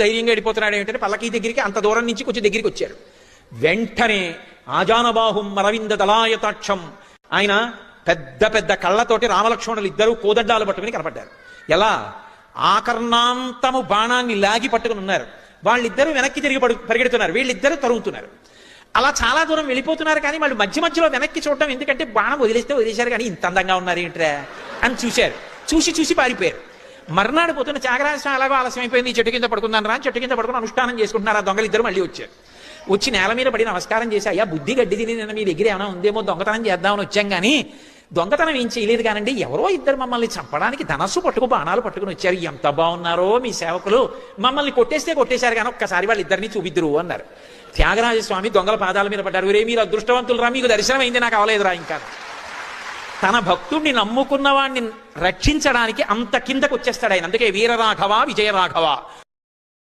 ధైర్యంగా వెళ్ళిపోతున్నాడు ఏమిటంటే పల్లకీ దగ్గరికి అంత దూరం నుంచి కొంచెం దగ్గరికి వచ్చారు. వెంటనే ఆజానబాహుం అరవింద దళాయతాక్షం, ఆయన పెద్ద పెద్ద కళ్ళతోటి రామలక్ష్మణులు ఇద్దరు కోదడ్డాలు పట్టుకుని కనపడ్డారు. ఎలా? ఆకర్ణాంతము బాణాన్ని లాగి పట్టుకుని ఉన్నారు. వాళ్ళిద్దరూ వెనక్కి తిరిగి పరిగెడుతున్నారు, వీళ్ళిద్దరూ తరుగుతున్నారు. అలా చాలా దూరం వెళ్ళిపోతున్నారు. కానీ వాళ్ళు మధ్య మధ్యలో వెనక్కి చూడటం, ఎందుకంటే బాణం వదిలేశారు కానీ ఇంత అందంగా ఉన్నారు ఏంట్రా అని చూశారు. చూసి పారిపోయారు. మర్నాడు పోతున్న త్యాగరాజస్వామి అలాగో ఆలస్యం అయిపోయింది, చెట్టు కింద పడుకుందాను రా, చెట్టు కింద పడుకుని అనుష్ఠానం చేసుకుంటున్నారు. ఆ దొంగలు ఇద్దరు మళ్ళీ వచ్చారు. వచ్చి నేల మీద పడి నమస్కారం చేసి, అయ్యా బుద్ధి గడ్డి తిని నిన్న మీ దగ్గర ఏమైనా ఉందేమో దొంగతనం చేద్దామని వచ్చాం, కానీ దొంగతనం ఏం చేయలేదు కానండి, ఎవరో ఇద్దరు మమ్మల్ని చంపడానికి ధనస్సు బాణాలు పట్టుకుని వచ్చారు. ఎంత బాగున్నారో మీ సేవకులు, మమ్మల్ని కొట్టేశారు కానీ ఒక్కసారి వాళ్ళిద్దరిని చూపిద్దురు అన్నారు. త్యాగరాజస్వామి దొంగల పాదాల మీద పడ్డారు. ఒరే మీరు అదృష్టవంతులు రా, మీకు దర్శనం అయింది, నాకు అవలేదురా. ఇంకా తన భక్తుడిని నమ్ముకున్న వాడిని రక్షించడానికి అంత కిందకు వచ్చేస్తాడు ఆయన. అందుకే వీరరాఘవ విజయరాఘవ